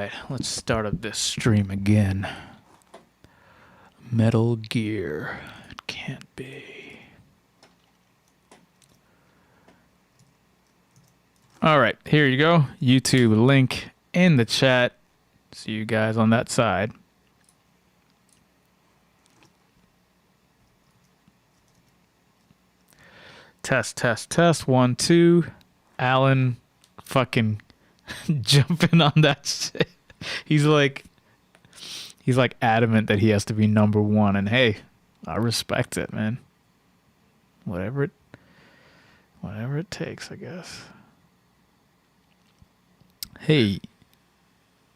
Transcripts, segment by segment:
right, let's start up this stream again. Metal Gear. It can't be. All right, here you go. YouTube link in the chat. See you guys on that side. Test, test, test. 1, 2. Alan fucking jumping on that shit. He's like adamant that he has to be number one, and hey, I respect it, man. Whatever it takes, I guess. Hey,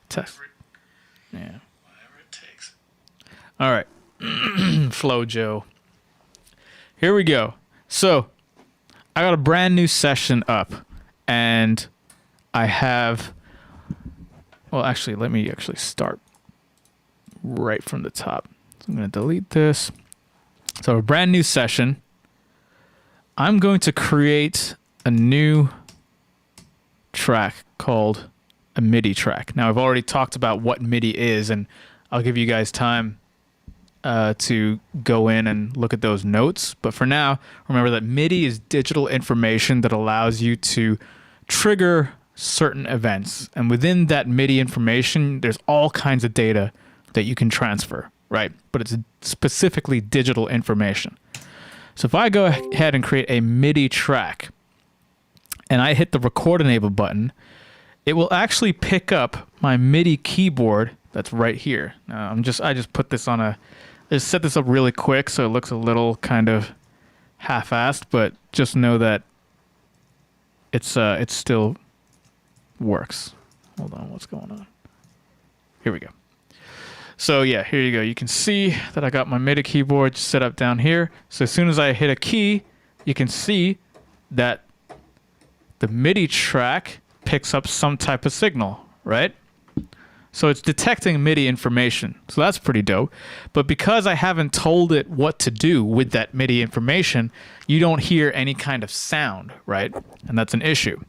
test. Yeah. Whatever it takes. All right. Flow Joe. Here we go. So, I got a brand new session up, and I have, well, actually, let me actually start right from the top. So I'm going to delete this. So a brand new session. I'm going to create a new track called a Midi track. Now, I've already talked about what Midi is, and I'll give you guys time to go in and look at those notes. But for now, remember that Midi is digital information that allows you to trigger certain events. And within that Midi information, there's all kinds of data that you can transfer, right? But it's specifically digital information. So if I go ahead and create a Midi track and I hit the record enable button, it will actually pick up my Midi keyboard that's right here. Now I just put this on just set this up really quick so it looks a little kind of half-assed, but just know that it still works. Hold on, what's going on? Here we go. So yeah, here you go. You can see that I got my Midi keyboard set up down here. So as soon as I hit a key, you can see that the Midi track picks up some type of signal, right? So it's detecting Midi information. So that's pretty dope. But because I haven't told it what to do with that Midi information, you don't hear any kind of sound, right? And that's an issue.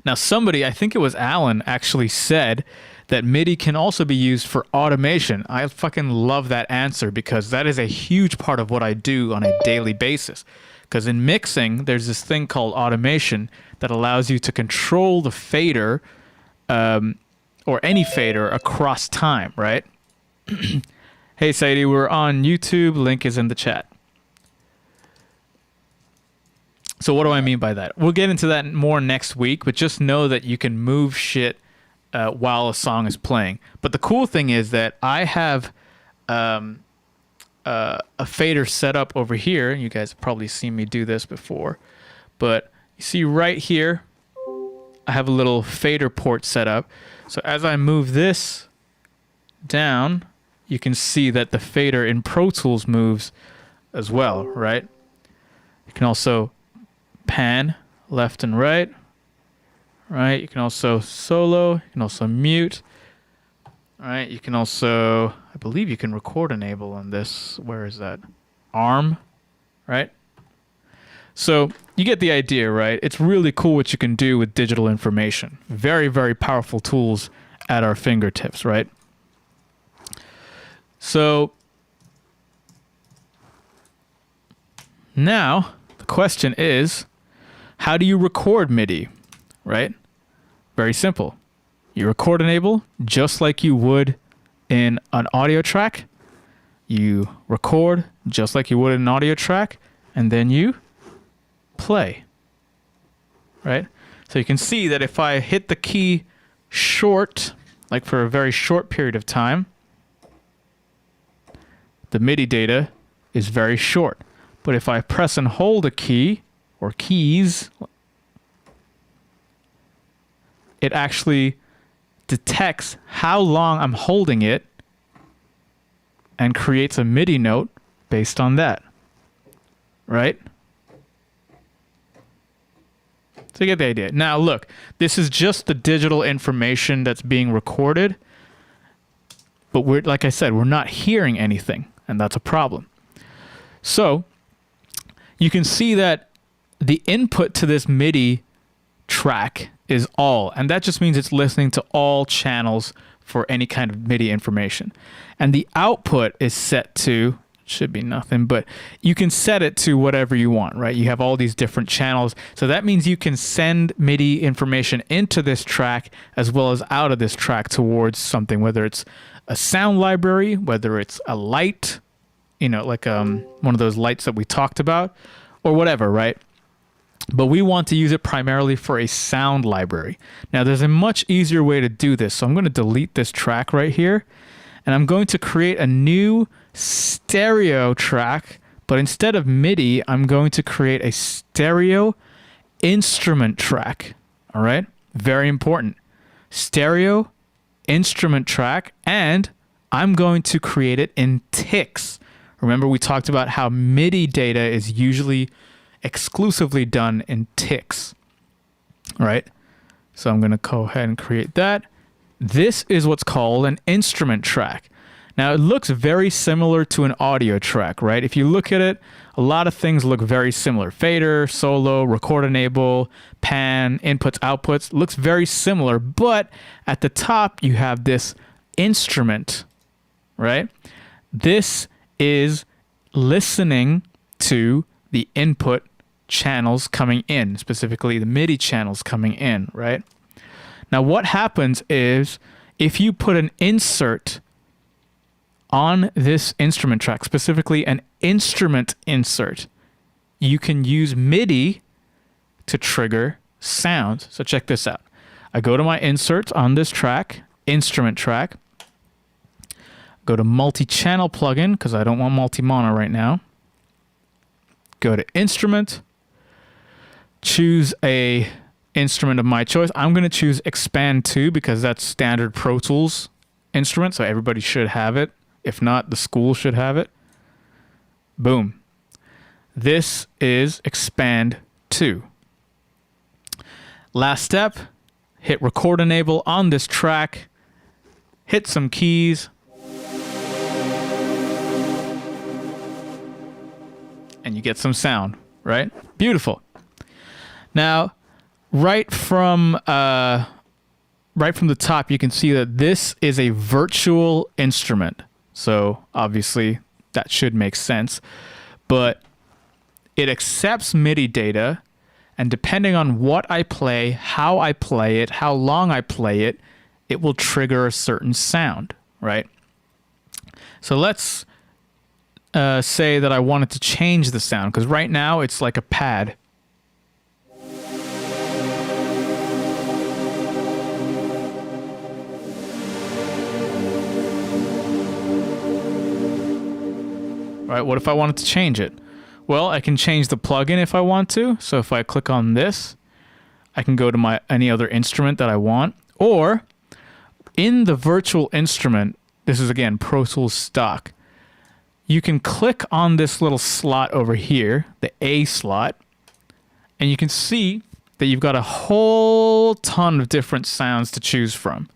Now somebody, I think it was Alan, actually said that Midi can also be used for automation. I fucking love that answer because that is a huge part of what I do on a daily basis. Because in mixing, there's this thing called automation that allows you to control the fader, or any fader across time, right? Hey, Sadie, we're on YouTube. Link is in the chat. So what do I mean by that? We'll get into that more next week, but just know that you can move shit while a song is playing. But the cool thing is that I have a fader set up over here. You guys have probably seen me do this before. But you see right here, I have a little fader port set up. So as I move this down, you can see that the fader in Pro Tools moves as well, right? You can also pan left and right, right? You can also solo, you can also mute, right? You can also, I believe you can record enable on this. Where is that? ARM, right? So you get the idea, right? It's really cool what you can do with digital information. Very, very powerful tools at our fingertips, right? So now the question is, how do you record Midi, right? Very simple. You record enable just like you would in an audio track. You record just like you would in an audio track, and then you play, right? So you can see that if I hit the key short, like for a very short period of time, the Midi data is very short. But if I press and hold a key or keys, it actually detects how long I'm holding it and creates a Midi note based on that, right? So you get the idea. Now look, this is just the digital information that's being recorded, but we're, like I said, we're not hearing anything, and that's a problem. So you can see that the input to this Midi track is all, and that just means it's listening to all channels for any kind of MIDI information. And the output is set to, should be nothing, but you can set it to whatever you want, right? You have all these different channels. So that means you can send MIDI information into this track as well as out of this track towards something, whether it's a sound library, whether it's a light, you know, like one of those lights that we talked about, or whatever, right? But we want to use it primarily for a sound library. Now, there's a much easier way to do this. So I'm going to delete this track right here, and I'm going to create a new stereo track, but instead of MIDI, I'm going to create a stereo instrument track. All right? Very important. Stereo instrument track, and I'm going to create it in ticks. Remember, we talked about how MIDI data is usually exclusively done in ticks. All right? So I'm going to go ahead and create that. This is what's called an instrument track. Now, it looks very similar to an audio track, right? If you look at it, a lot of things look very similar. Fader, solo, record enable, pan, inputs, outputs. Looks very similar, but at the top, you have this instrument, right? This is listening to the input channels coming in, specifically the MIDI channels coming in, right? Now, what happens is if you put an insert on this instrument track, specifically an instrument insert, you can use MIDI to trigger sounds. So check this out. I go to my insert on this track, instrument track, go to multi-channel plugin because I don't want multi-mono right now. Go to instrument, choose a instrument of my choice. I'm going to choose Expand 2 because that's standard Pro Tools instrument, so everybody should have it. If not, the school should have it. Boom. This is Expand 2. Last step, hit record enable on this track, hit some keys, and you get some sound, right? Beautiful. Now, right from the top, you can see that this is a virtual instrument. So obviously that should make sense, but it accepts MIDI data, and depending on what I play, how I play it, how long I play it, it will trigger a certain sound, right? So let's say that I wanted to change the sound, because right now it's like a pad. Right, what if I wanted to change it? Well, I can change the plugin if I want to. So if I click on this, I can go to any other instrument that I want. Or in the virtual instrument, this is again Pro Tools stock, you can click on this little slot over here, the A slot, and you can see that you've got a whole ton of different sounds to choose from.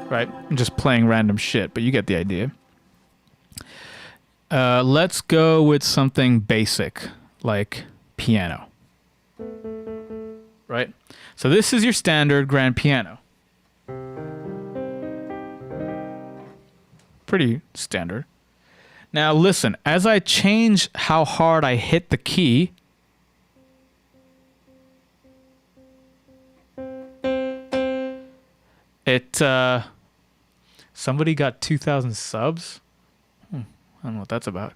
Right? I'm just playing random shit, but you get the idea. Let's go with something basic, like piano. Right? So this is your standard grand piano. Pretty standard. Now listen, as I change how hard I hit the key, somebody got 2,000 subs. I don't know what that's about.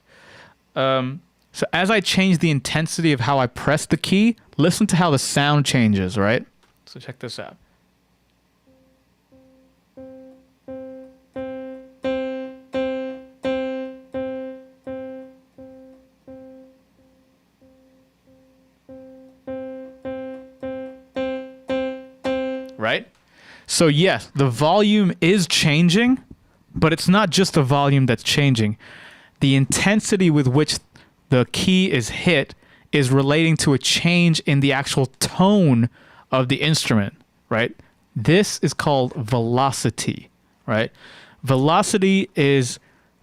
So as I change the intensity of how I press the key, listen to how the sound changes, right? So check this out. Right? So yes, the volume is changing, but it's not just the volume that's changing. The intensity with which the key is hit is relating to a change in the actual tone of the instrument, right? This is called velocity, right? Velocity is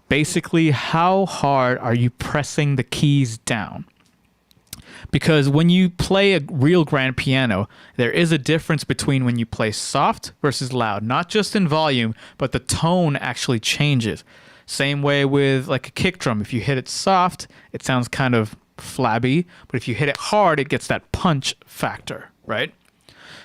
basically how hard are you pressing the keys down. Because when you play a real grand piano, there is a difference between when you play soft versus loud, not just in volume, but the tone actually changes. Same way with like a kick drum. If you hit it soft, it sounds kind of flabby, but if you hit it hard, it gets that punch factor, right?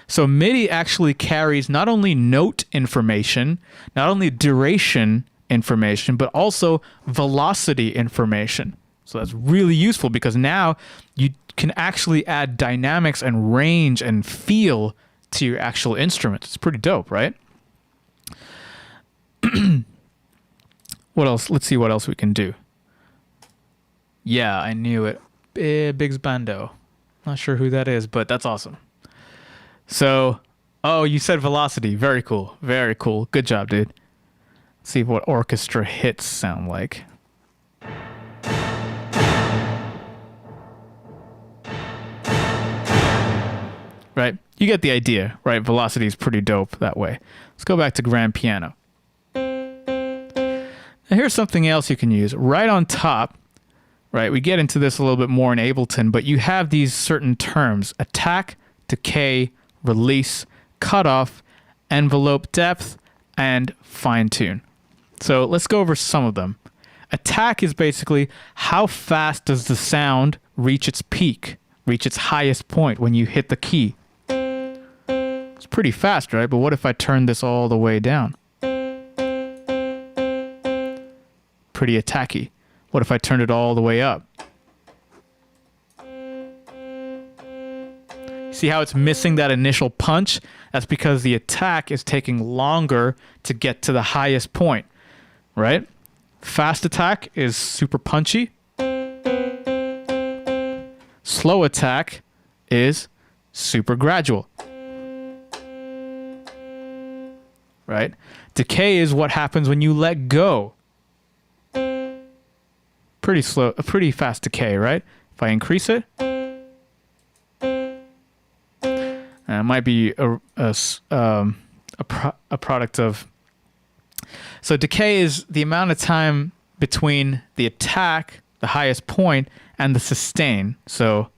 So MIDI actually carries not only note information, not only duration information, but also velocity information. So that's really useful because now you can actually add dynamics and range and feel to your actual instrument. It's pretty dope, right? What else? Let's see what else we can do. Yeah, I knew it. Biggs Bando. Not sure who that is, but that's awesome. So, oh, you said velocity. Very cool. Very cool. Good job, dude. Let's see what orchestra hits sound like. Right? You get the idea, right? Velocity is pretty dope that way. Let's go back to grand piano. Now here's something else you can use. Right on top, right? We get into this a little bit more in Ableton, but you have these certain terms: attack, decay, release, cutoff, envelope depth, and fine tune. So let's go over some of them. Attack is basically how fast does the sound reach its peak, reach its highest point when you hit the key. It's pretty fast, right? But what if I turn this all the way down? Pretty attacky. What if I turned it all the way up? See how it's missing that initial punch? That's because the attack is taking longer to get to the highest point, right? Fast attack is super punchy. Slow attack is super gradual, right? Decay is what happens when you let go. Pretty slow, a pretty fast decay, right? If I increase it, it might be a product of. So decay is the amount of time between the attack, the highest point, and the sustain. So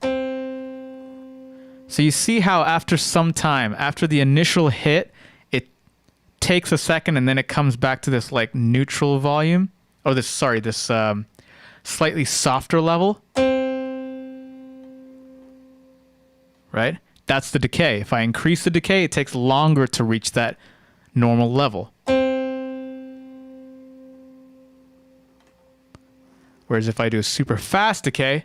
you see how after some time, after the initial hit, it takes a second and then it comes back to this like neutral volume. Oh, this slightly softer level. Right? That's the decay. If I increase the decay, it takes longer to reach that normal level. Whereas if I do a super fast decay,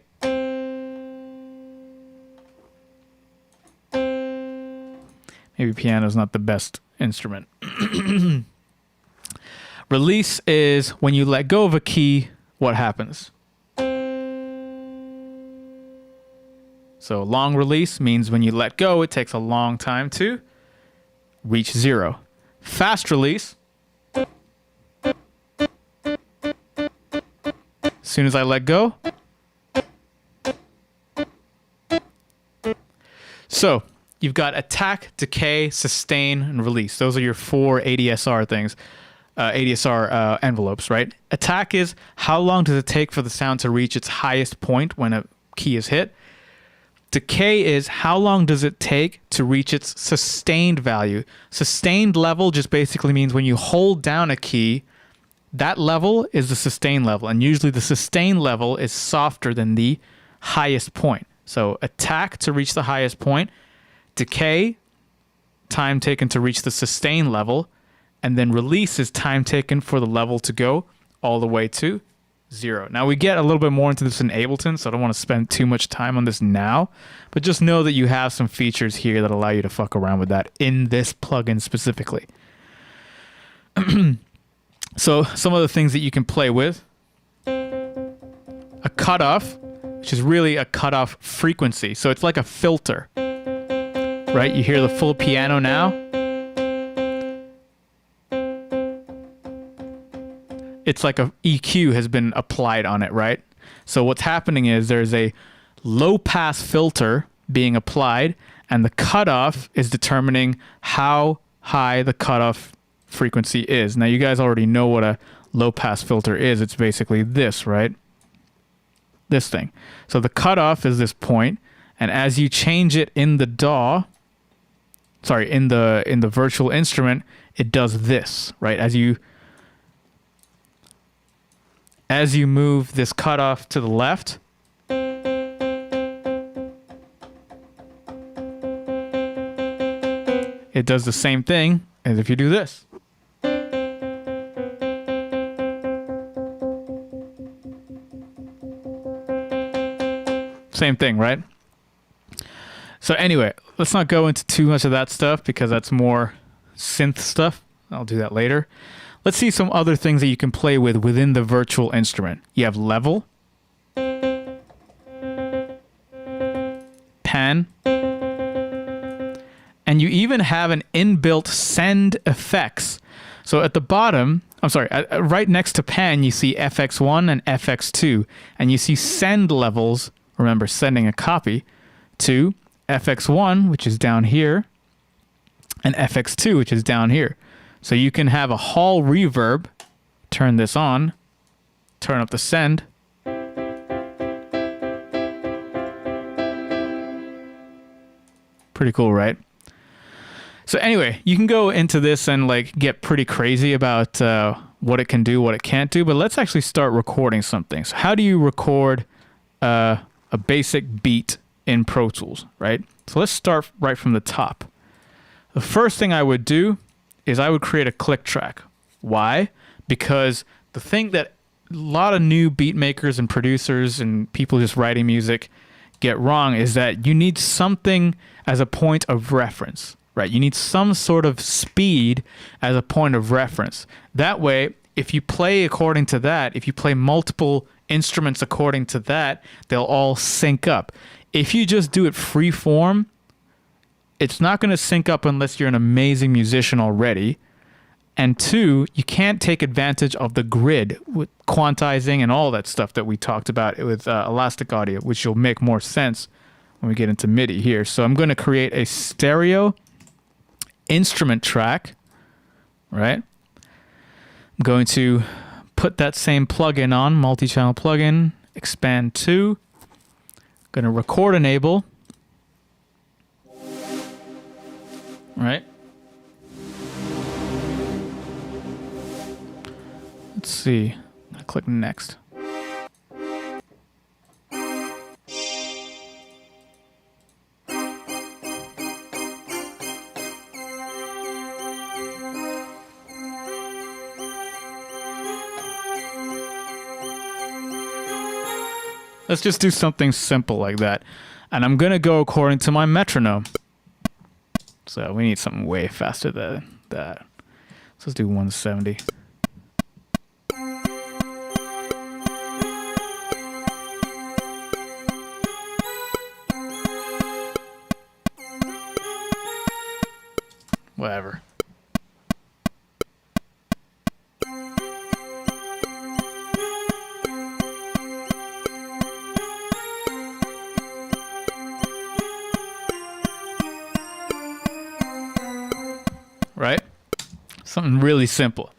maybe piano's not the best instrument. Release is when you let go of a key, what happens? So long release means when you let go, it takes a long time to reach zero. Fast release, as soon as I let go. So you've got attack, decay, sustain, and release. Those are your four ADSR things, ADSR envelopes, right? Attack is how long does it take for the sound to reach its highest point when a key is hit. Decay is how long does it take to reach its sustained value. Sustained level just basically means when you hold down a key, that level is the sustain level. And usually the sustain level is softer than the highest point. So attack to reach the highest point, decay, time taken to reach the sustain level, and then release is time taken for the level to go all the way to zero. Now we get a little bit more into this in Ableton, so I don't want to spend too much time on this now, but just know that you have some features here that allow you to fuck around with that in this plugin specifically. So some of the things that you can play with: a cutoff, which is really a cutoff frequency. So it's like a filter, right? You hear the full piano now. It's like a EQ has been applied on it, right? So what's happening is there's a low pass filter being applied, and the cutoff is determining how high the cutoff frequency is. Now you guys already know what a low pass filter is. It's basically this, right? This thing. So the cutoff is this point, and as you change it in the DAW, sorry, in the virtual instrument, it does this, right? As you move this cutoff to the left, it does the same thing as if you do this. Same thing, right? So anyway, let's not go into too much of that stuff because that's more synth stuff. I'll do that later. Let's see some other things that you can play with within the virtual instrument. You have level, pan, and you even have an inbuilt send effects. So at the bottom, I'm sorry, right next to pan, you see FX1 and FX2, and you see send levels, remember sending a copy, to FX1, which is down here, and FX2, which is down here. So you can have a hall reverb, turn this on, turn up the send. Pretty cool, right? So anyway, you can go into this and like get pretty crazy about what it can do, what it can't do, but let's actually start recording something. So how do you record a basic beat in Pro Tools, right? So let's start right from the top. The first thing I would do is I would create a click track. Why? Because the thing that a lot of new beat makers and producers and people just writing music get wrong is that you need something as a point of reference, right? You need some sort of speed as a point of reference. That way, if you play according to that, if you play multiple instruments according to that, they'll all sync up. If you just do it free form, it's not going to sync up unless you're an amazing musician already. And two, you can't take advantage of the grid with quantizing and all that stuff that we talked about with Elastic Audio, which will make more sense when we get into MIDI here. So I'm going to create a stereo instrument track, right? I'm going to put that same plugin on, multi-channel plugin, expand to, going to record enable, right? Let's see. I click next. Let's just do something simple like that. And I'm going to go according to my metronome. So we need something way faster than that. So let's do 170. Whatever. Right? Something really simple.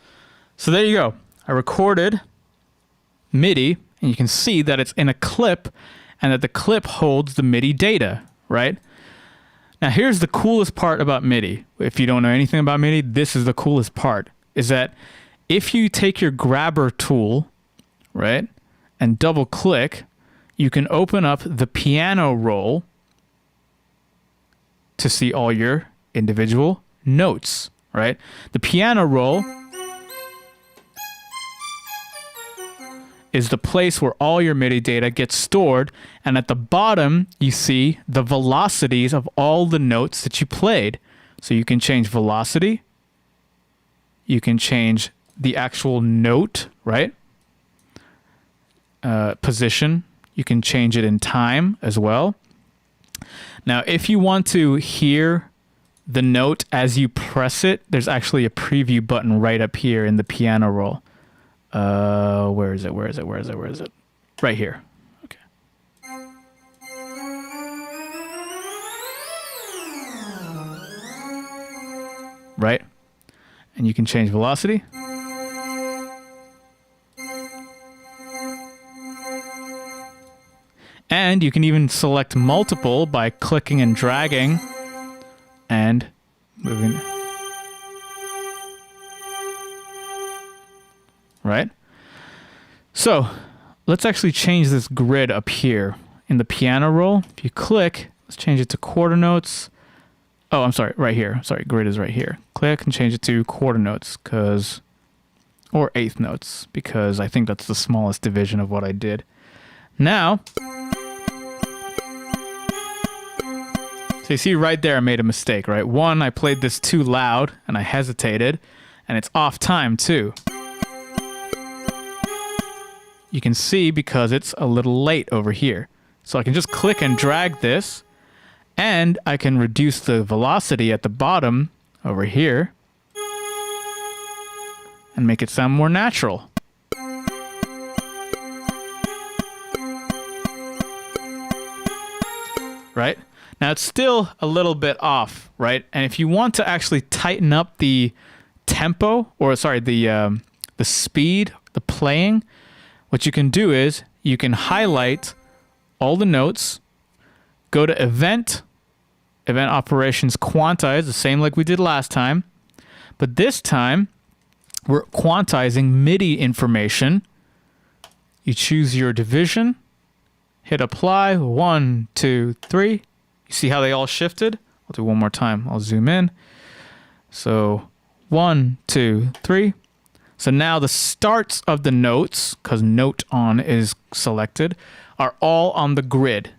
So there you go. I recorded MIDI, and you can see that it's in a clip, and that the clip holds the MIDI data, right? Now here's the coolest part about MIDI. If you don't know anything about MIDI, this is the coolest part, is that if you take your grabber tool, right, and double click, you can open up the piano roll to see all your individual notes, right? The piano roll is the place where all your MIDI data gets stored, and at the bottom you see the velocities of all the notes that you played. So you can change velocity, you can change the actual note, right? Position, you can change it in time as well. Now if you want to hear the note as you press it, there's actually a preview button right up here in the piano roll. Where is it? Right here. Okay. right? And you can change velocity. And you can even select multiple by clicking and dragging and moving. Right? So let's actually change this grid up here in the piano roll. If you click, let's change it to quarter notes. Oh, I'm sorry, right here. Sorry, grid is right here. Click and change it to quarter notes or eighth notes, because I think that's the smallest division of what I did. Now, so you see right there I made a mistake, right? One, I played this too loud and I hesitated, and it's off time too. You can see because it's a little late over here. So I can just click and drag this, and I can reduce the velocity at the bottom over here and make it sound more natural. Right? Now it's still a little bit off, right? And if you want to actually tighten up the tempo, or sorry, the speed, the playing, what you can do is you can highlight all the notes, go to event operations, quantize, the same like we did last time, but this time we're quantizing MIDI information. You choose your division, hit apply, 1, 2, 3. You see how they all shifted? I'll do one more time. I'll zoom in. So 1, 2, 3. So now the starts of the notes, because note on is selected, are all on the grid.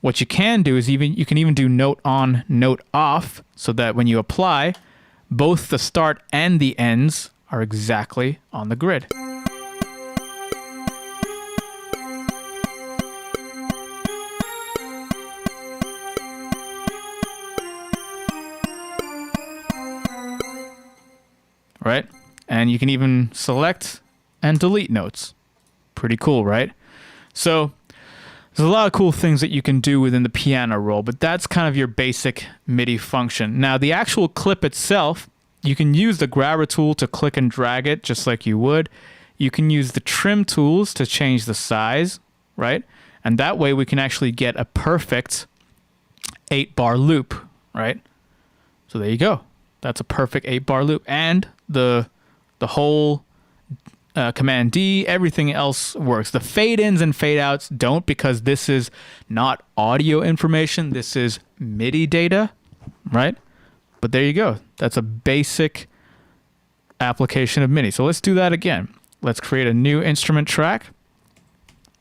What you can do is you can even do note on, note off, so that when you apply, both the start and the ends are exactly on the grid. Right? And you can even select and delete notes. Pretty cool, right? So there's a lot of cool things that you can do within the piano roll, but that's kind of your basic MIDI function. Now, the actual clip itself, you can use the grabber tool to click and drag it just like you would. You can use the trim tools to change the size, right? And that way we can actually get a perfect 8-bar loop, right? So there you go. That's a perfect 8-bar loop. And the whole Command D, everything else works. The fade ins and fade outs don't, because this is not audio information. This is MIDI data, right? But there you go. That's a basic application of MIDI. So let's do that again. Let's create a new instrument track.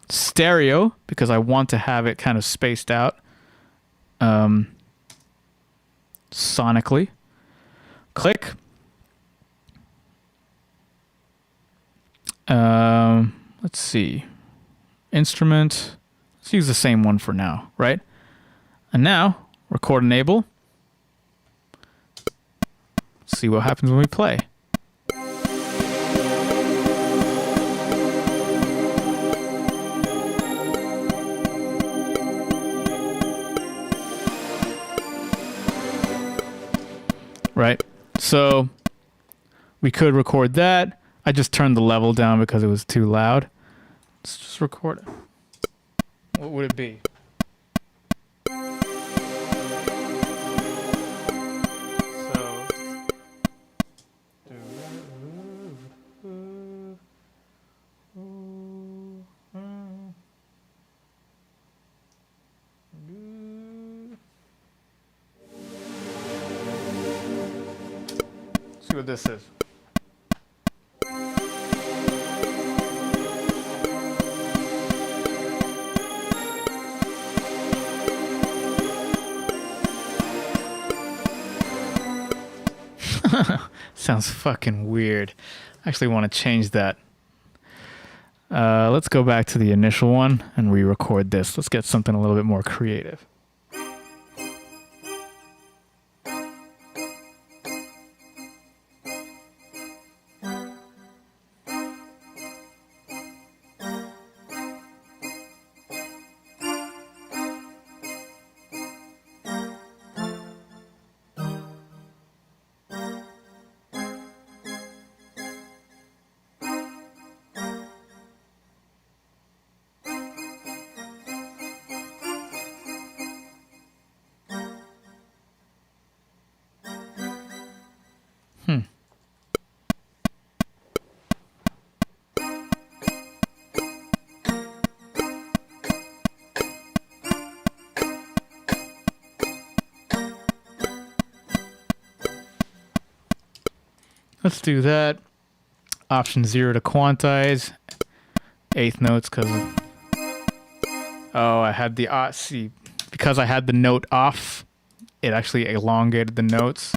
Stereo, because I want to have it kind of spaced out sonically. Click. Let's see. Instrument. Let's use the same one for now, right? And now, record enable. See what happens when we play. Right? So we could record that. I just turned the level down because it was too loud. Let's just record it. What would it be? See what this is. Sounds fucking weird. I actually want to change that. Let's go back to the initial one and re-record this. Let's get something a little bit more creative. Let's do that. Option 0 to quantize. Eighth notes because I had the see, because I had the note off, it actually elongated the notes.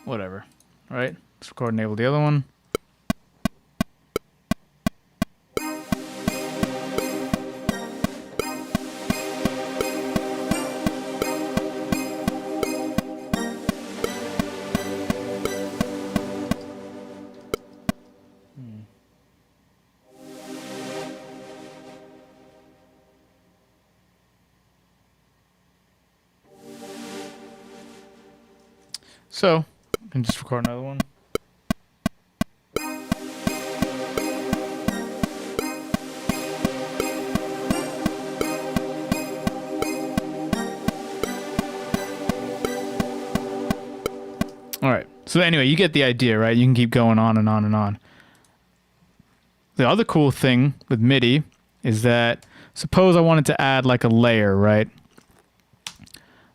Whatever, right? Let's record and enable the other one. So, I can just record another one. All right. So anyway, you get the idea, right? You can keep going on and on and on. The other cool thing with MIDI is that suppose I wanted to add like a layer, right?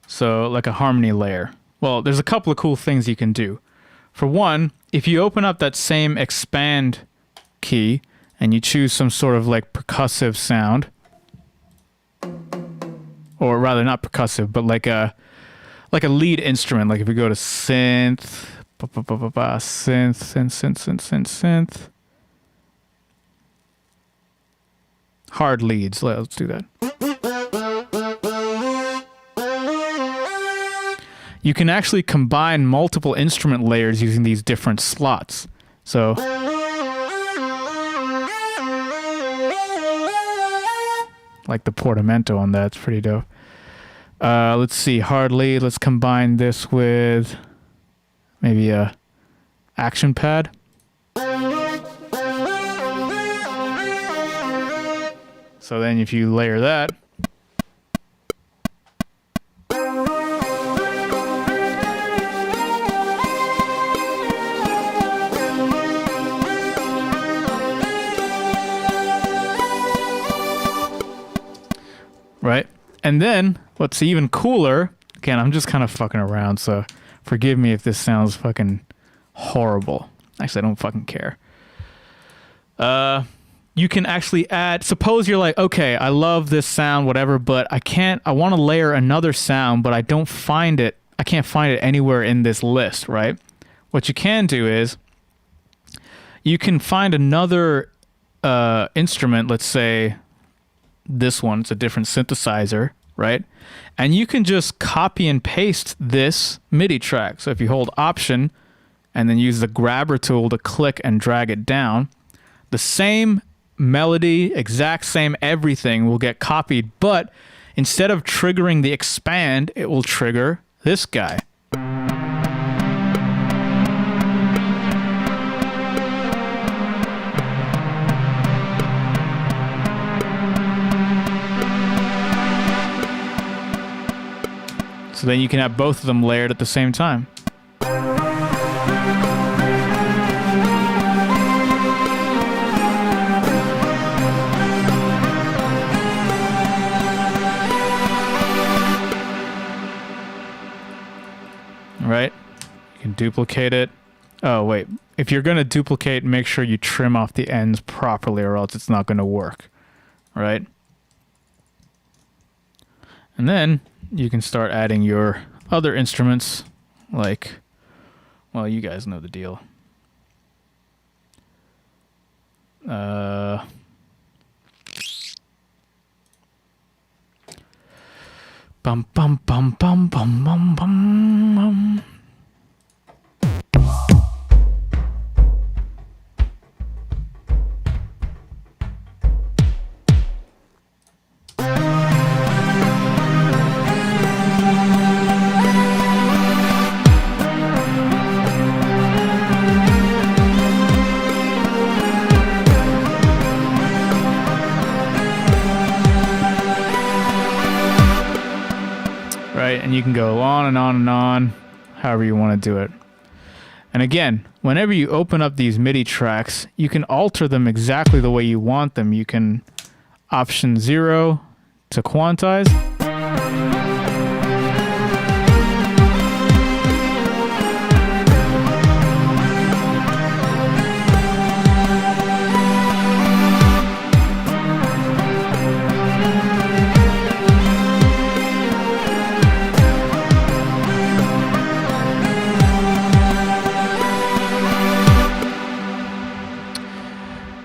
So like a harmony layer. Well, there's a couple of cool things you can do. For one, if you open up that same expand key and you choose some sort of like percussive sound, or rather not percussive, but like a lead instrument, like if we go to synth, synth, hard leads, let's do that. You can actually combine multiple instrument layers using these different slots. So like the portamento on that, it's pretty dope. Let's see, hard lead, let's combine this with maybe a action pad. So then if you layer that, right? And then what's even cooler, again, I'm just kind of fucking around, so forgive me if this sounds fucking horrible. Actually, I don't fucking care. You can actually add, suppose you're like, okay, I love this sound, whatever, but I want to layer another sound, but I can't find it anywhere in this list, right? What you can do is you can find another instrument, let's say this one, it's a different synthesizer, right? And you can just copy and paste this MIDI track. So if you hold Option and then use the grabber tool to click and drag it down, the same melody, exact same everything will get copied, but instead of triggering the expand, it will trigger this guy. So then you can have both of them layered at the same time. Right? You can duplicate it. Oh, wait. If you're going to duplicate, make sure you trim off the ends properly or else it's not going to work. Right? And then you can start adding your other instruments, like, well, you guys know the deal. Bum bum bum bum bum bum bum. right? And you can go on and on and on, however you want to do it. And again, whenever you open up these MIDI tracks, you can alter them exactly the way you want them. You can option 0 to quantize.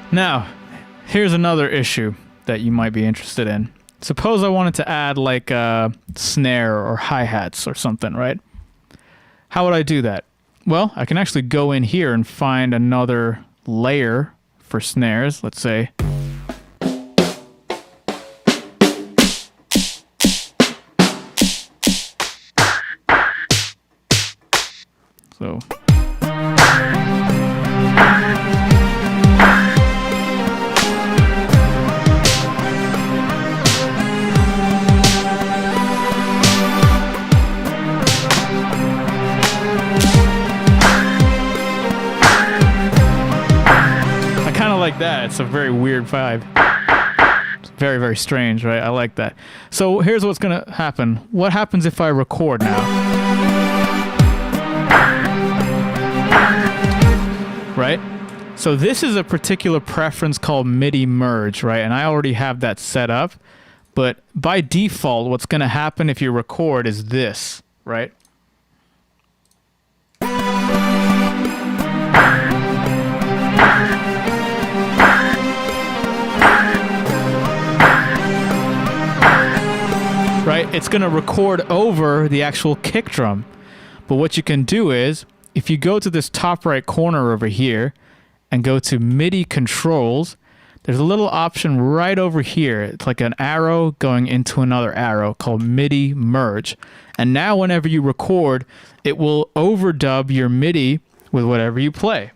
Now, here's another issue that you might be interested in. Suppose I wanted to add like a snare or hi-hats or something, right? How would I do that? Well, I can actually go in here and find another layer for snares. Let's say so. Like that. It's a very weird vibe. It's very, very strange, right? I like that. So here's what's going to happen. What happens if I record now? Right? So this is a particular preference called Midi Merge, right? And I already have that set up. But by default, what's going to happen if you record is this, right? Right? It's going to record over the actual kick drum. But what you can do is, if you go to this top right corner over here and go to MIDI controls, there's a little option right over here. It's like an arrow going into another arrow called Midi Merge. And now whenever you record, it will overdub your MIDI with whatever you play.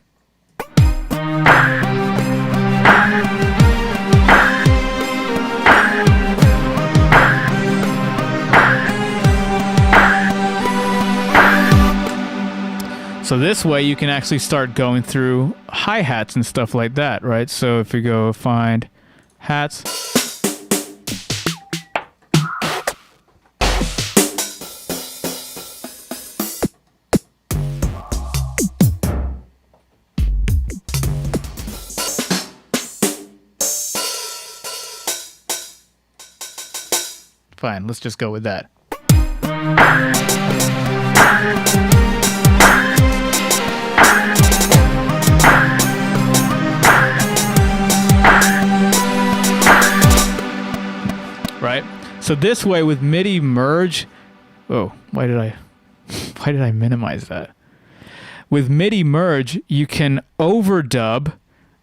So this way you can actually start going through hi-hats and stuff like that, right? So if you go find hats. Fine, let's just go with that. Right? So this way with MIDI Merge, oh, why did I minimize that? With MIDI Merge, you can overdub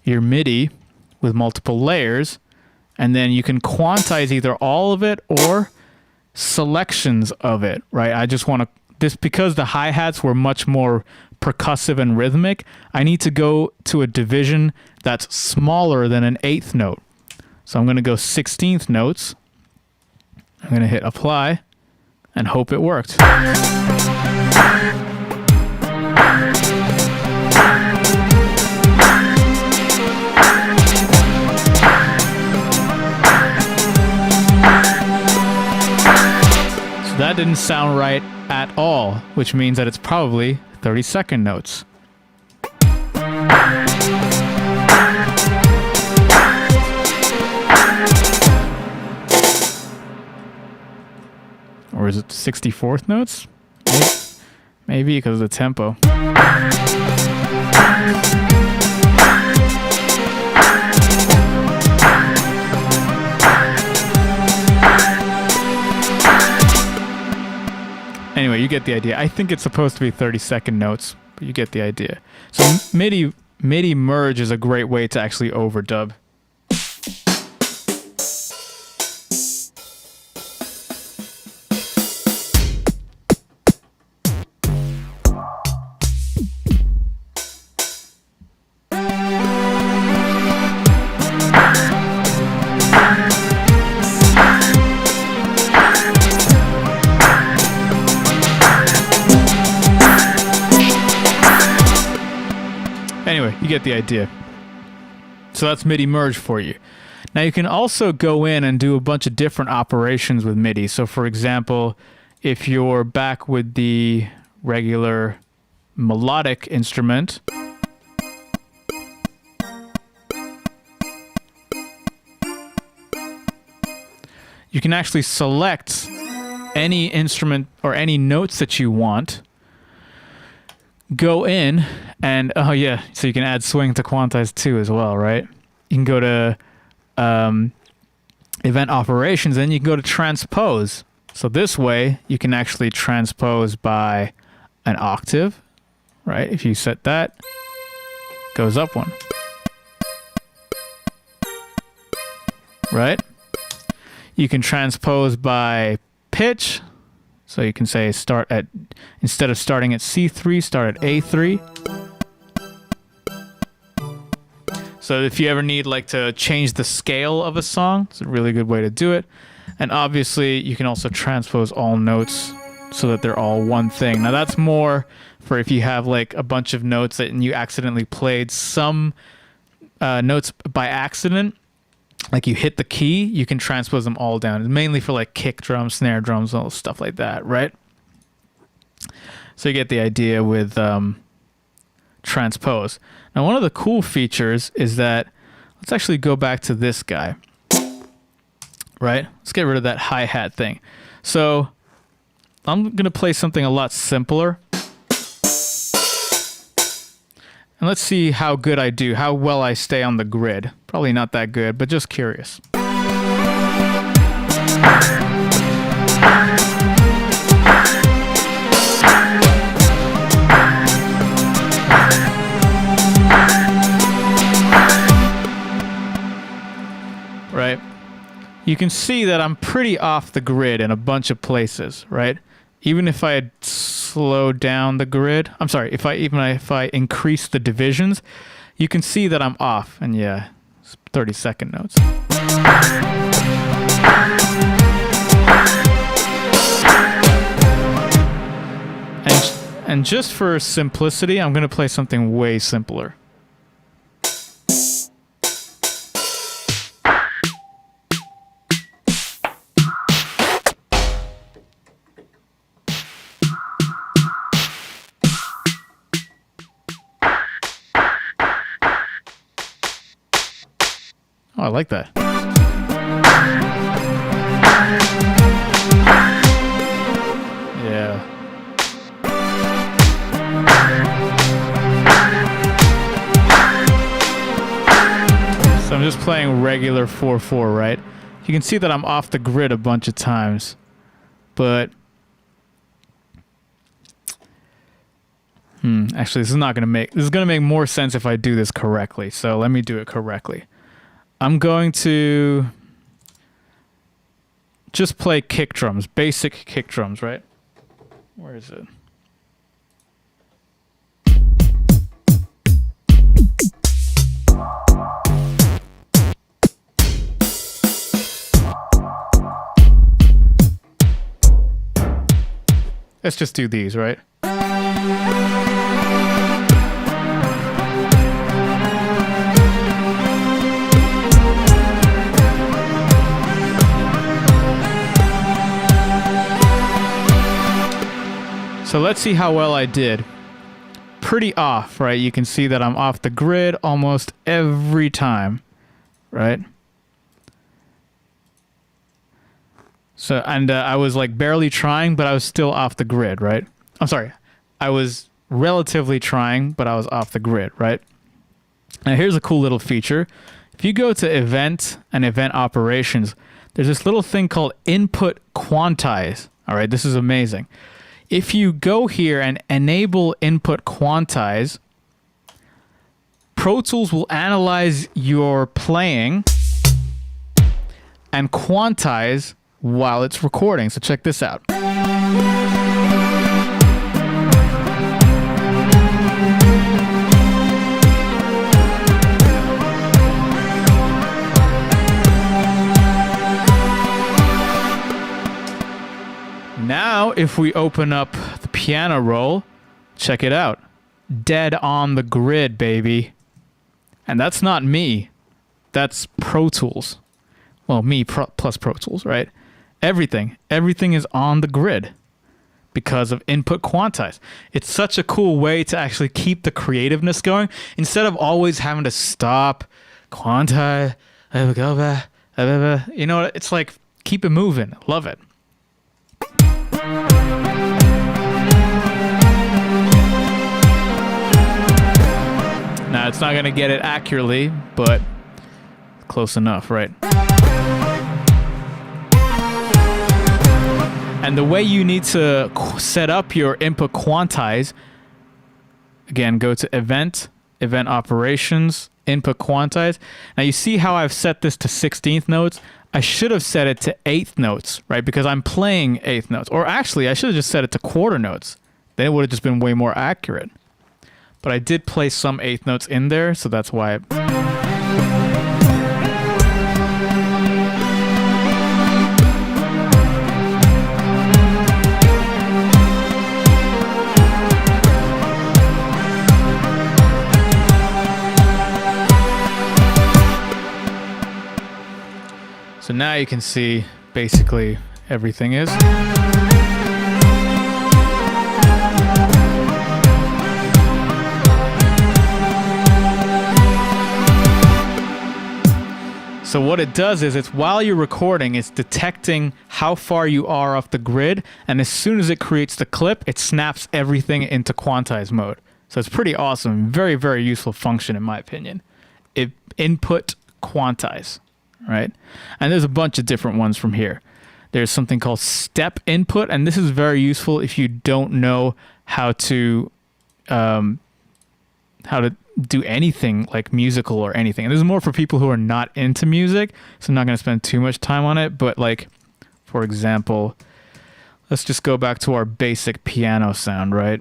your MIDI with multiple layers, and then you can quantize either all of it or selections of it, right? I just want to, this because the hi-hats were much more percussive and rhythmic, I need to go to a division that's smaller than an 1/8 note. So I'm going to go 16th notes. I'm going to hit apply and hope it worked. So that didn't sound right at all, which means that it's probably 32nd notes. Or is it 64th notes? Maybe because of the tempo. Anyway, you get the idea. I think it's supposed to be 32nd notes, but you get the idea. So MIDI Merge is a great way to actually overdub. You get the idea. So that's Midi Merge for you. Now you can also go in and do a bunch of different operations with MIDI. So for example, if you're back with the regular melodic instrument, you can actually select any instrument or any notes that you want, go in, and oh yeah, so you can add swing to Quantize too as well, right? You can go to event operations, and you can go to transpose. So this way, you can actually transpose by an octave, right? If you set that, goes up one, right? You can transpose by pitch. So you can say start at, instead of starting at C3, start at A3. So if you ever need like to change the scale of a song, it's a really good way to do it. And obviously you can also transpose all notes so that they're all one thing. Now that's more for if you have like a bunch of notes that you accidentally played some notes by accident. Like you hit the key, you can transpose them all down. It's mainly for like kick drums, snare drums, all stuff like that, right? So you get the idea with transpose. Now one of the cool features is that, let's actually go back to this guy, right? Let's get rid of that hi-hat thing. So I'm gonna play something a lot simpler. And let's see how good I do, how well I stay on the grid. Probably not that good, but just curious. Right? You can see that I'm pretty off the grid in a bunch of places, right? Even if I had slowed down the grid, I'm sorry, if I increase the divisions, you can see that I'm off. And yeah, it's 30-second notes. And just for simplicity, I'm going to play something way simpler. Oh, I like that. Yeah. So I'm just playing regular 4/4, right? You can see that I'm off the grid a bunch of times, but actually this is going to make more sense if I do this correctly. So let me do it correctly. I'm going to just play kick drums, basic kick drums, right? Where is it? Let's just do these, right? So let's see how well I did. Pretty off, right? You can see that I'm off the grid almost every time, right? So, and I was like barely trying, but I was still off the grid, right? I'm sorry. I was relatively trying, but I was off the grid, right? Now here's a cool little feature. If you go to event and event operations, there's this little thing called input quantize. All right, this is amazing. If you go here and enable input quantize, Pro Tools will analyze your playing and quantize while it's recording. So check this out. Now, if we open up the piano roll, check it out. Dead on the grid, baby. And that's not me. That's Pro Tools. Well, me plus Pro Tools, right? Everything is on the grid because of input quantize. It's such a cool way to actually keep the creativeness going instead of always having to stop, quantize, go back, you know, it's like keep it moving. Love it. Now it's not gonna get it accurately, but close enough, right? And the way you need to set up your input quantize, again, go to event operations, input quantize. Now you see how I've set this to 16th notes? I should have set it to 8th notes, right? Because I'm playing 8th notes. Or actually, I should have just set it to quarter notes. Then it would have just been way more accurate. But I did play some 8th notes in there, so that's why. So now you can see basically everything is. So what it does is it's while you're recording, it's detecting how far you are off the grid, and as soon as it creates the clip, it snaps everything into quantize mode. So it's pretty awesome. Very, very useful function in my opinion. It input quantize. Right? And there's a bunch of different ones from here. There's something called step input, and this is very useful if you don't know how to do anything like musical or anything. And this is more for people who are not into music, so I'm not going to spend too much time on it. But like, for example, let's just go back to our basic piano sound, right?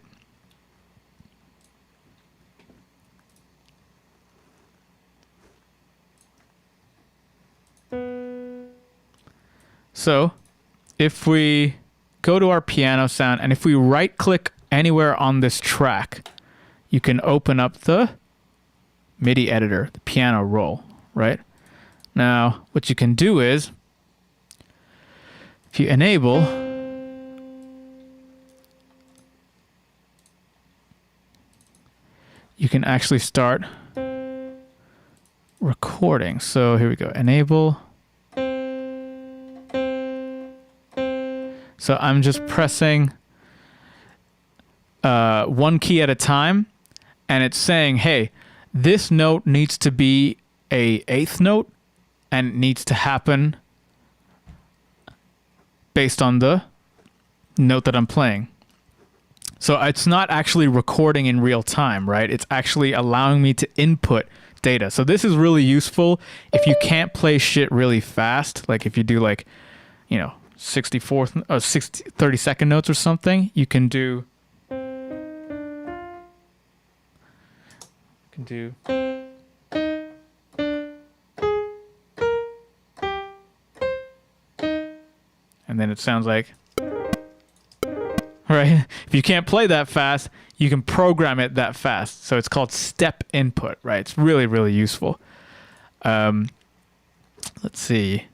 So if we go to our piano sound and if we right click anywhere on this track, you can open up the Midi editor, the piano roll, right? Now, what you can do is if you enable, you can actually start recording. So here we go, enable. So I'm just pressing one key at a time, and it's saying, hey, this note needs to be a 8th note, and it needs to happen based on the note that I'm playing. So it's not actually recording in real time, right? It's actually allowing me to input data. So this is really useful if you can't play shit really fast, like if you do like, you know, 64th or 32nd notes or something, you can do and then it sounds like, right? If you can't play that fast, you can program it that fast. So it's called step input, right? It's really, really useful. Let's see.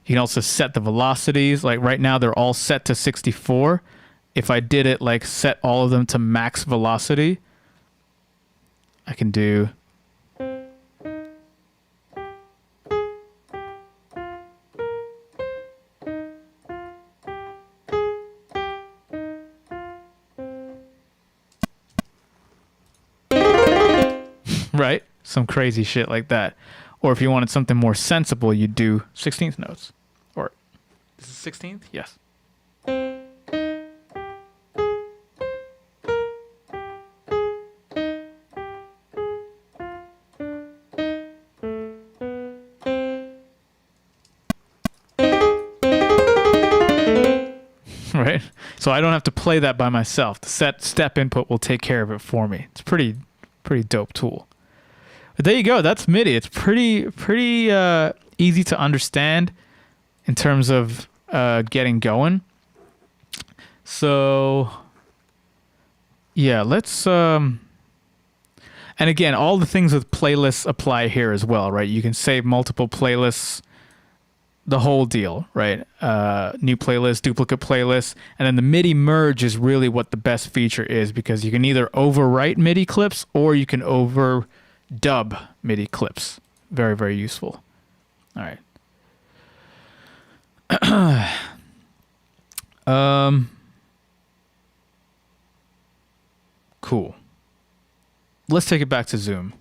You can also set the velocities. Like right now, they're all set to 64. If I did it, like set all of them to max velocity, I can do. Right? Some crazy shit like that. Or if you wanted something more sensible, you'd do 16th notes. Or is it 16th? Yes. Right? So I don't have to play that by myself. The set step input will take care of it for me. It's pretty dope tool. But there you go. That's MIDI. It's pretty easy to understand in terms of getting going. So yeah, let's. And again, all the things with playlists apply here as well, right? You can save multiple playlists, the whole deal, right? New playlist, duplicate playlist, and then the MIDI merge is really what the best feature is, because you can either overwrite MIDI clips or you can overdub MIDI clips. Very, very useful. All right. Cool. Let's take it back to Zoom.